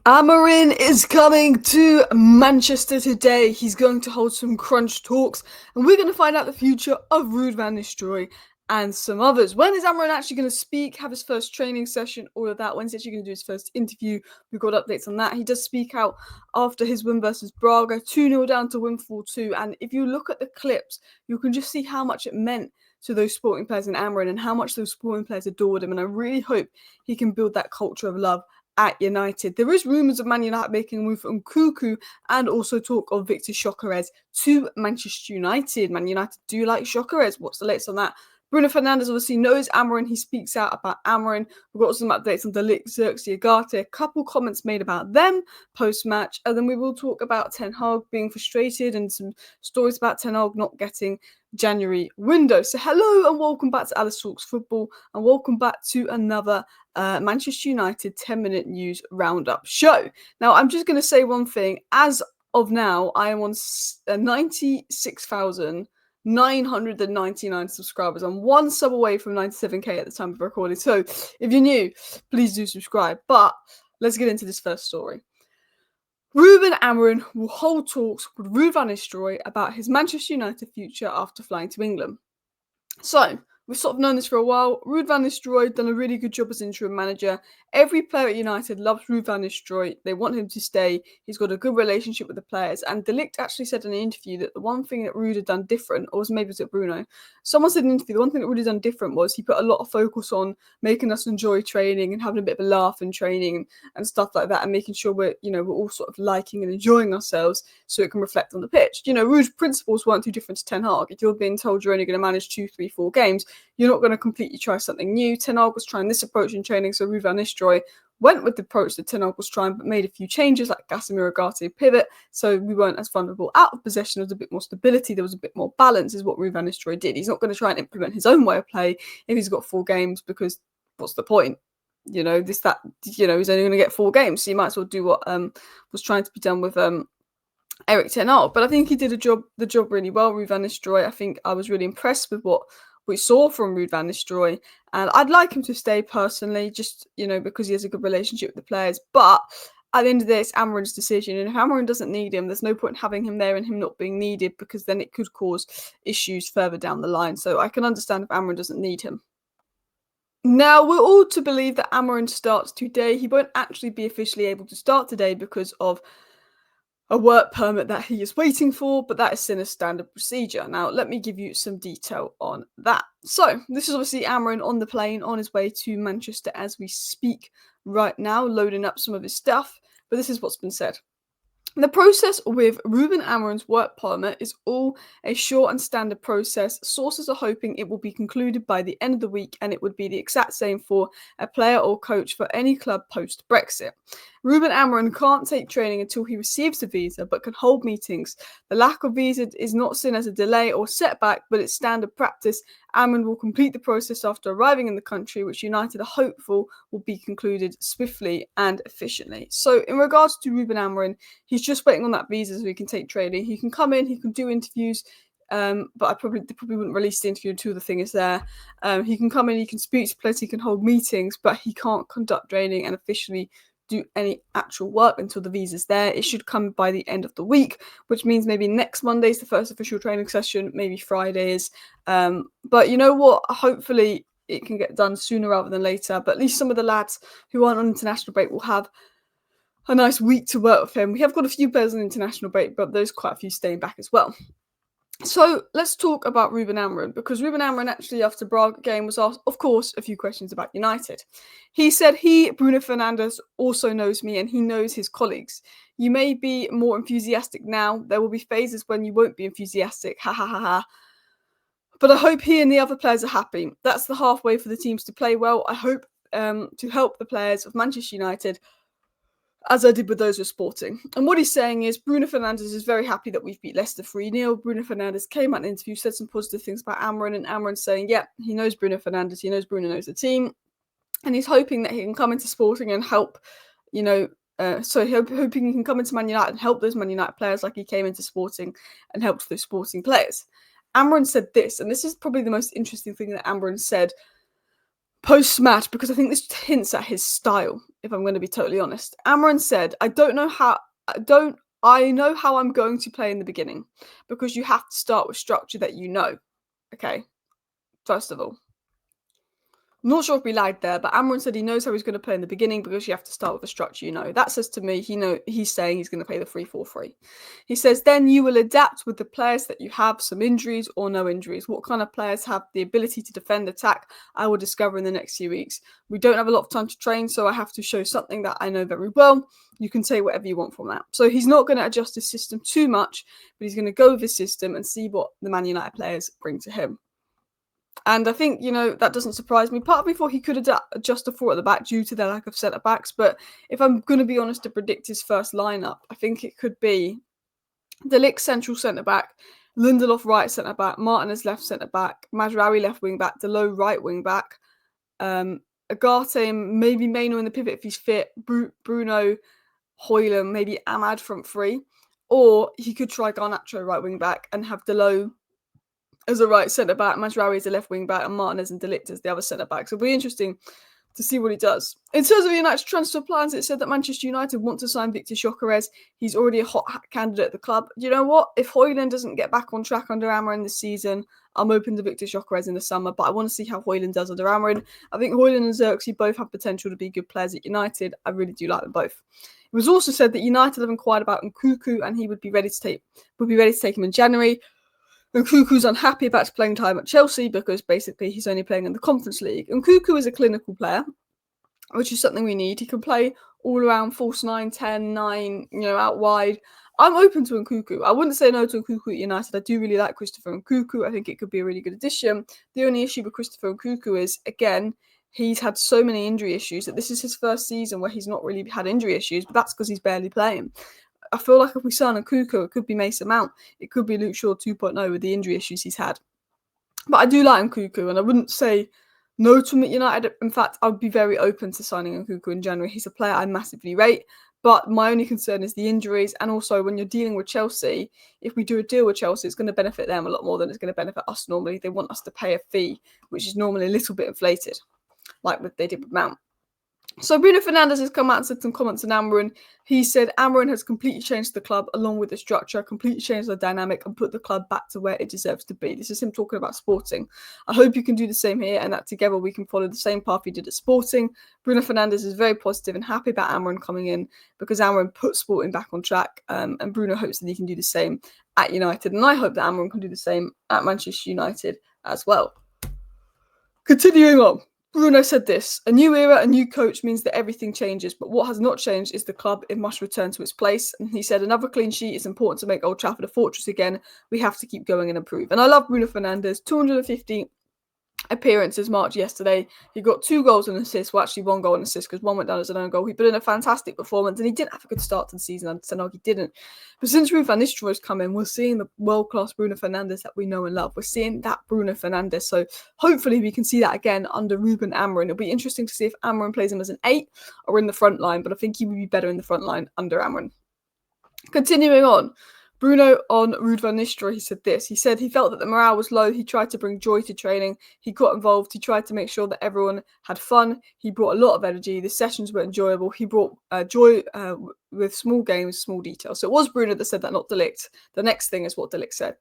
Amorim is coming to Manchester today. He's going to hold some crunch talks, and we're going to find out the future of Ruud van Nistelrooy and some others. When is Amorim actually going to speak, have his first training session, all of that? When's he actually going to do his first interview? We've got updates on that. He does speak out after his win versus Braga, 2-0 down to win 4-2. And if you look at the clips, you can just see how much it meant to those sporting players in Amorim and how much those sporting players adored him. And I really hope he can build that culture of love at United. There is rumours of Man United making a move from Cuckoo and also talk of Victor Gyökeres to Manchester United. Man United do like Gyökeres. What's the latest on that? Bruno Fernandez obviously knows Amorim. He speaks out about Amorim. We've got some updates on De Ligt, Xerxes, Agate, a couple comments made about them post-match. And then we will talk about Ten Hag being frustrated and some stories about Ten Hag not getting January window. So hello and welcome back to Alice Talks Football and welcome back to another Manchester United 10-minute news roundup show. Now, I'm just going to say one thing. As of now, I am on 96,999 subscribers. I'm one sub away from 97k at the time of recording. So if you're new, please do subscribe. But let's get into this first story. Ruben Amorim will hold talks with Ruud van Nistelrooy about his Manchester United future after flying to England. So, we've sort of known this for a while. Ruud van Nistelrooy done a really good job as interim manager. Every player at United loves Ruud van Nistelrooy. They want him to stay. He's got a good relationship with the players. And De Ligt actually said in an interview that the one thing that Ruud had done different, or maybe it was Bruno, someone said in an interview, the one thing that Ruud had done different was he put a lot of focus on making us enjoy training and having a bit of a laugh in training and stuff like that, and making sure we're all sort of liking and enjoying ourselves so it can reflect on the pitch. Ruud's principles weren't too different to Ten Hag. If you're being told you're only going to manage 2, 3, 4 games, you're not going to completely try something new. Ten Hag was trying this approach in training, so Ruud van Nistelrooy went with the approach that Ten Hag was trying, but made a few changes, like Casemiro Agate pivot, so we weren't as vulnerable out of possession. There was a bit more stability, there was a bit more balance, is what Ruud van Nistelrooy did. He's not going to try and implement his own way of play if he's got 4 games, because what's the point? He's only going to get 4 games, so you might as well do what was trying to be done with Erik Ten Hag. But I think he did the job really well, Ruud van Nistelrooy. I think I was really impressed with what we saw from Ruud van Nistelrooy, and I'd like him to stay personally, just because he has a good relationship with the players. But at the end of the day, it's Amorim's decision, and if Amorim doesn't need him, there's no point in having him there and him not being needed, because then it could cause issues further down the line. So I can understand if Amorim doesn't need him. Now, we're all to believe that Amorim starts today. He won't actually be officially able to start today because of a work permit that he is waiting for, but that is in a standard procedure. Now, let me give you some detail on that. So, this is obviously Amorim on the plane on his way to Manchester as we speak right now, loading up some of his stuff, but this is what's been said. The process with Ruben Amorim's work permit is all a short and standard process. Sources are hoping it will be concluded by the end of the week, and it would be the exact same for a player or coach for any club post-Brexit. Ruben Amorim can't take training until he receives the visa, but can hold meetings. The lack of visa is not seen as a delay or setback, but it's standard practice. Amorim will complete the process after arriving in the country, which United are hopeful will be concluded swiftly and efficiently. So in regards to Ruben Amorim, he's just waiting on that visa so he can take training. He can come in, he can do interviews, but they probably wouldn't release the interview until the thing is there. He can come in, he can speak to players, he can hold meetings, but he can't conduct training and officially do any actual work until the visa's there. It should come by the end of the week, which means maybe next Monday is the first official training session, maybe Friday is. But you know what? Hopefully it can get done sooner rather than later. But at least some of the lads who aren't on international break will have a nice week to work with him. We have got a few players on international break, but there's quite a few staying back as well. So let's talk about Ruben Amorim, because Ruben Amorim actually after the Braga game was asked, of course, a few questions about United. He said Bruno Fernandez, also knows me and he knows his colleagues. You may be more enthusiastic now. There will be phases when you won't be enthusiastic. Ha ha ha ha. But I hope he and the other players are happy. That's the halfway for the teams to play well. I hope to help the players of Manchester United, as I did with those with Sporting. And what he's saying is Bruno Fernandez is very happy that we've beat Leicester 3-0. Bruno Fernandez came out in an interview, said some positive things about Amorim, and Amorim's saying, yeah, he knows Bruno Fernandez, he knows Bruno knows the team, and he's hoping that he can come into Sporting and help, hoping he can come into Man United and help those Man United players like he came into Sporting and helped those Sporting players. Amorim said this, and this is probably the most interesting thing that Amorim said post-match, because I think this hints at his style. if I'm going to be totally honest. Amorim said, I know how I'm going to play in the beginning, because you have to start with structure that you know. Okay, first of all. I'm not sure if we lied there, but Amorim said he knows how he's going to play in the beginning because you have to start with a structure you know. That says to me, he's saying he's going to play the 3-4-3. He says then you will adapt with the players that you have, some injuries or no injuries. What kind of players have the ability to defend, attack, I will discover in the next few weeks. We don't have a lot of time to train, so I have to show something that I know very well. You can say whatever you want from that. So he's not going to adjust his system too much, but he's going to go with his system and see what the Man United players bring to him. And I think, that doesn't surprise me. Part of me thought he could adjust the 4 at the back due to their lack of centre-backs. But if I'm going to be honest to predict his first lineup, I think it could be De Ligt central centre-back, Lindelof right centre-back, Martinez left centre-back, Mazraoui left wing-back, Delot right wing-back, Agate, maybe Maino in the pivot if he's fit, Bruno, Højlund, maybe Ahmad front 3. Or he could try Garnacho right wing-back and have Delot as a right centre-back, Mazraoui as a left wing-back, and Martinez and De Ligt as the other centre-back. So it'll be interesting to see what he does. In terms of United's transfer plans, it said that Manchester United want to sign Victor Gyökeres. He's already a hot candidate at the club. You know what? If Højlund doesn't get back on track under Amorim this season, I'm open to Victor Gyökeres in the summer, but I want to see how Højlund does under Amorim. I think Højlund and Xerxes both have potential to be good players at United. I really do like them both. It was also said that United have inquired about Nkunku, and he would be ready to take him in January. Nkunku's unhappy about playing time at Chelsea because basically he's only playing in the Conference League. Nkunku is a clinical player, which is something we need. He can play all around false 9, 10, 9, out wide. I'm open to Nkunku. I wouldn't say no to Nkunku at United. I do really like Christopher Nkunku. I think it could be a really good addition. The only issue with Christopher Nkunku is, again, he's had so many injury issues that this is his first season where he's not really had injury issues, but that's because he's barely playing. I feel like if we sign Nkunku, it could be Mason Mount. It could be Luke Shaw 2.0 with the injury issues he's had. But I do like Nkunku, and I wouldn't say no to him at United. In fact, I would be very open to signing Nkunku in January. He's a player I massively rate. But my only concern is the injuries. And also, when you're dealing with Chelsea, if we do a deal with Chelsea, it's going to benefit them a lot more than it's going to benefit us normally. They want us to pay a fee, which is normally a little bit inflated, like they did with Mount. So Bruno Fernandez has come out and said some comments on Amorim. He said Amorim has completely changed the club along with the structure, completely changed the dynamic and put the club back to where it deserves to be. This is him talking about Sporting. I hope you can do the same here and that together we can follow the same path he did at Sporting. Bruno Fernandez is very positive and happy about Amorim coming in because Amorim put Sporting back on track, and Bruno hopes that he can do the same at United. And I hope that Amorim can do the same at Manchester United as well. Continuing on. Bruno said this, a new era, a new coach means that everything changes, but what has not changed is the club. It must return to its place. And he said another clean sheet is important to make Old Trafford a fortress again. We have to keep going and improve. And I love Bruno Fernandez, 250 appearances marked yesterday. He got 2 goals and assists, well actually 1 goal and assist because 1 went down as an own goal. He put in a fantastic performance and he didn't have a good start to the season. I'm saying he didn't. But since Ruud van Nistelrooy's come in, we're seeing the world-class Bruno Fernandez that we know and love. We're seeing that Bruno Fernandez. So hopefully we can see that again under Ruben Amorim. It'll be interesting to see if Amorim plays him as an 8 or in the front line, but I think he would be better in the front line under Amorim. Continuing on. Bruno on Ruud van Nistelrooy, he said this. He said he felt that the morale was low. He tried to bring joy to training. He got involved. He tried to make sure that everyone had fun. He brought a lot of energy. The sessions were enjoyable. He brought joy with small games, small details. So it was Bruno that said that, not De Ligt. The next thing is what De Ligt said.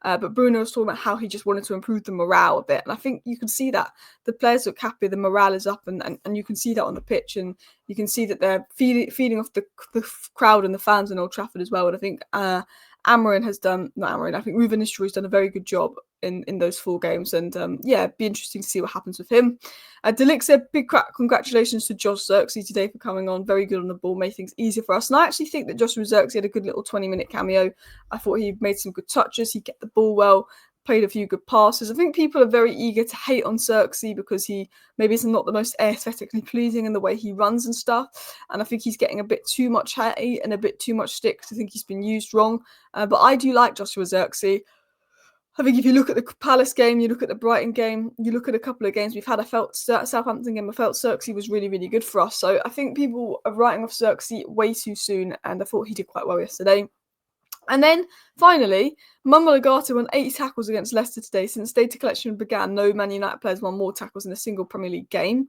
But Bruno was talking about how he just wanted to improve the morale a bit. And I think you can see that. The players look happy, the morale is up, and you can see that on the pitch. And you can see that they're feeding off the crowd and the fans in Old Trafford as well. And I think Amorim has done, not Amorim, I think Ruben Amorim has done a very good job in those 4 games. And it'd be interesting to see what happens with him. De Ligt said, big congratulations to Josh Xerxes today for coming on. Very good on the ball, made things easier for us. And I actually think that Joshua Xerxes had a good little 20-minute cameo. I thought he made some good touches. He kept the ball well, played a few good passes. I think people are very eager to hate on Xerxes because he maybe is not the most aesthetically pleasing in the way he runs and stuff. And I think he's getting a bit too much hate and a bit too much stick. I think he's been used wrong. But I do like Joshua Xerxes. I think if you look at the Palace game, you look at the Brighton game, you look at a couple of games we've had, I felt Southampton game, I felt Xerxes was really, really good for us. So I think people are writing off Xerxes way too soon, and I thought he did quite well yesterday. And then, finally, Manuel Agate won 80 tackles against Leicester today. Since data collection began, no Man United players won more tackles in a single Premier League game.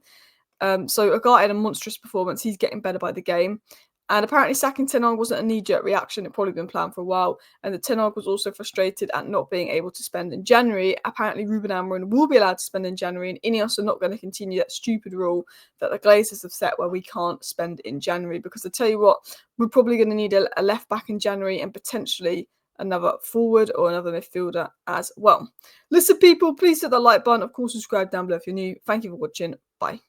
So Ugarte had a monstrous performance. He's getting better by the game. And apparently sacking Ten Hag wasn't a knee-jerk reaction. It probably been planned for a while. And the Ten Hag was also frustrated at not being able to spend in January. Apparently Ruben Amorim will be allowed to spend in January, and Ineos are not going to continue that stupid rule that the Glazers have set where we can't spend in January. Because I tell you what, we're probably going to need a left back in January and potentially another forward or another midfielder as well. Listen, people, please hit the like button. Of course, subscribe down below if you're new. Thank you for watching. Bye.